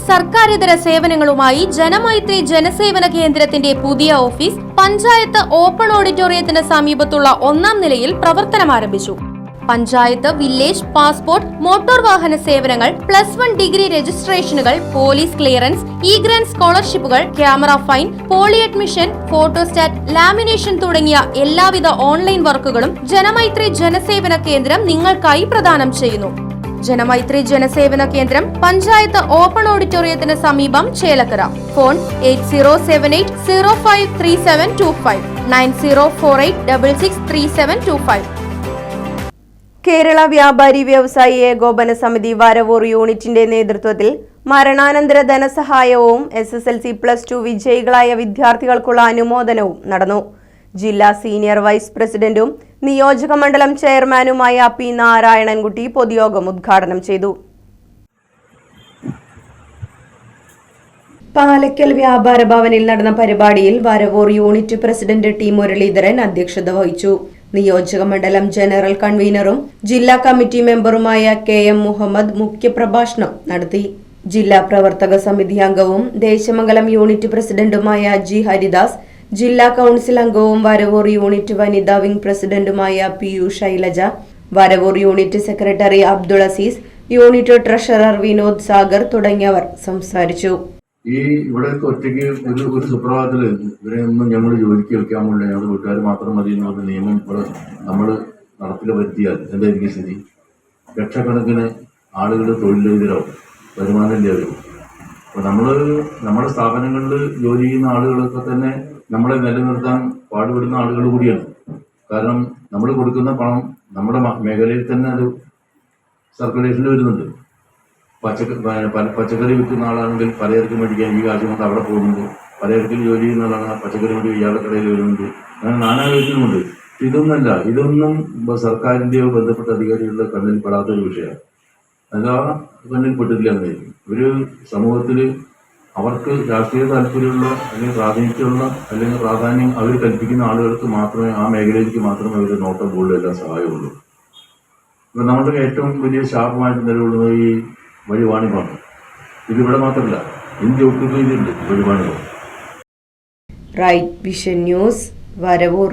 സർക്കാരിതര സേവനങ്ങളുമായി ജനമൈത്രി ജനസേവന കേന്ദ്രത്തിന്റെ പുതിയ office panchayat open ഓഡിറ്റോറിയത്തിന് സമീപത്തുള്ള 1ാം നിലയിൽ പ്രവർത്തനം ആരംഭിച്ചു. പഞ്ചായത്ത്, വില്ലേജ്, പാസ്പോർട്ട്, മോട്ടോർ വാഹന സേവനങ്ങൾ, +1 ഡിഗ്രി രജിസ്ട്രേഷനുകൾ, പോലീസ് ക്ലിയറൻസ്, ഗ്രാന്റ് സ്കോളർഷിപ്പുകൾ, camera fine, poly admission, photostat, lamination തുടങ്ങിയ എല്ലാവിധ ഓൺലൈൻ വർക്കുകളും ജനമൈത്രി ജനസേവന കേന്ദ്രം നിങ്ങൾക്കായി പ്രദാനം ചെയ്യുന്നു. ജനമൈത്രി ജനസേവന കേന്ദ്രം പഞ്ചായത്ത് ഓപ്പൺ ഓഡിറ്റോറിയത്തിന് സമീപം, ചേലക്കര. ഫോൺ 8078053725 9048663725. കേരള വ്യാപാരി വ്യവസായി ഏകോപന സമിതി വരവൂർ യൂണിറ്റിന്റെ നേതൃത്വത്തിൽ മരണാനന്തര ധനസഹായവും SSLC+2 വിജയികളായ വിദ്യാർത്ഥികൾക്കുള്ള അനുമോദനവും നടന്നു. ജില്ലാ സീനിയർ വൈസ് പ്രസിഡന്റും നിയോജക മണ്ഡലം ചെയർമാനുമായ P. നാരായണൻകുട്ടി പൊതുയോഗം ഉദ്ഘാടനം ചെയ്തു. പാലക്കൽ വ്യാപാര ഭവനിൽ നടന്ന പരിപാടിയിൽ Varavoor unit president T. Muraleedharan അധ്യക്ഷത വഹിച്ചു. നിയോജക മണ്ഡലം ജനറൽ കൺവീനറും ജില്ലാ കമ്മിറ്റി മെമ്പറുമായ KM മുഹമ്മദ് മുഖ്യപ്രഭാഷണം നടത്തി. ജില്ലാ പ്രവർത്തക സമിതി അംഗവും ദേശമംഗലം യൂണിറ്റ് പ്രസിഡന്റുമായ G. ഹരിദാസ്, ജില്ലാ കൌൺസിൽ അംഗവും വരവൂർ യൂണിറ്റ് വനിതാ വിംഗ് പ്രസിഡന്റുമായ PU Shailaja, Varavoor unit secretary Abdul Azeez, unit treasurer Vinod Sagar തുടങ്ങിയവർ സംസാരിച്ചു. ഇവിടെ ഒറ്റയ്ക്ക് ഒരു സുപ്രഭാതത്തിൽ ഇവരെയൊന്നും ഞങ്ങൾ ജോലിക്ക് വെക്കാൻ പോകില്ല, ഞങ്ങൾ വീട്ടുകാർ മാത്രം മതി എന്നുള്ള നിയമം ഇവിടെ നമ്മൾ നടപ്പിൽ വരുത്തിയാൽ എന്തായിരിക്കും സ്ഥിതി? ലക്ഷക്കണക്കിന് ആളുകൾ തൊഴിലെതിരാവും, വരുമാനമില്ലാതാവും. അപ്പോൾ നമ്മുടെ സ്ഥാപനങ്ങളിൽ ജോലി ചെയ്യുന്ന ആളുകളൊക്കെ തന്നെ നമ്മളെ നിലനിർത്താൻ പാടുപെടുന്ന ആളുകൾ കൂടിയാണ്. കാരണം നമ്മൾ കൊടുക്കുന്ന പണം നമ്മുടെ മേഖലയിൽ തന്നെ അത് സർക്കുലേഷനിൽ വരുന്നുണ്ട്. പച്ചക്കറി വിൽക്കുന്ന ആളാണെങ്കിൽ പലചരക്ക് മേടിക്കാൻ ഈ കാശ് കൊണ്ട് അവിടെ പോകുന്നുണ്ട്, പലചരക്കിൽ ജോലി ചെയ്യുന്ന ആളാണ് പച്ചക്കറി കൊണ്ട് ഇയാളുടെ കടയിൽ വരുന്നുണ്ട്. അങ്ങനെ നാനാ വിധത്തിലുമുണ്ട്. ഇതൊന്നും സർക്കാരിൻ്റെയോ ബന്ധപ്പെട്ട അധികാരികളുടെ കണ്ണിൽ പെടാത്തൊരു വിഷയമാണ്. അതാ കണ്ണിൽ പെട്ടിട്ടില്ല എന്നായിരിക്കും. ഒരു സമൂഹത്തിൽ അവർക്ക് രാഷ്ട്രീയ താല്പര്യമുള്ള അല്ലെങ്കിൽ പ്രാതിനിധ്യമുള്ള അല്ലെങ്കിൽ പ്രാധാന്യം അവർ കൽപ്പിക്കുന്ന ആളുകൾക്ക് മാത്രമേ ആ മേഖലയിലേക്ക് മാത്രമേ അവർ നോട്ടം കൂടുതൽ എല്ലാം സഹായമുള്ളൂ. ഇപ്പം നമ്മുടെ ഏറ്റവും വലിയ ശാപമായിട്ട് നിലകൊള്ളുന്നത് ഈ വഴിവാണിഭമാണ്. ഇതിവിടെ മാത്രമല്ല, ഇന്ത്യ ഒട്ടുകയിലുണ്ട് വഴിവാണിഭം. Right vision news, Varavoor.